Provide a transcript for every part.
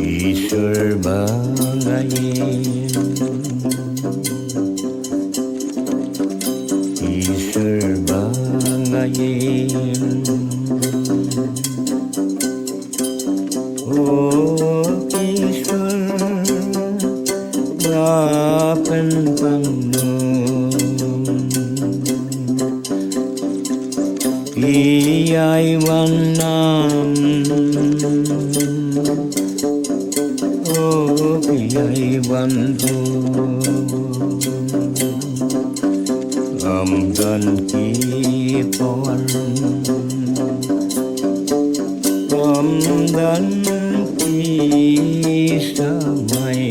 ईश्वर बनाए ईश्वर बनाए ओ ईश्वर बापन पंगु iyai vanam iyai bantu amdan ki pon amdan ki samai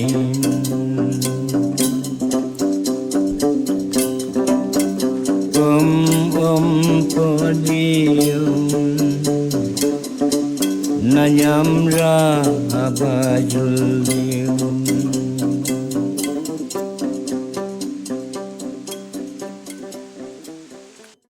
padium nanyam ra abajul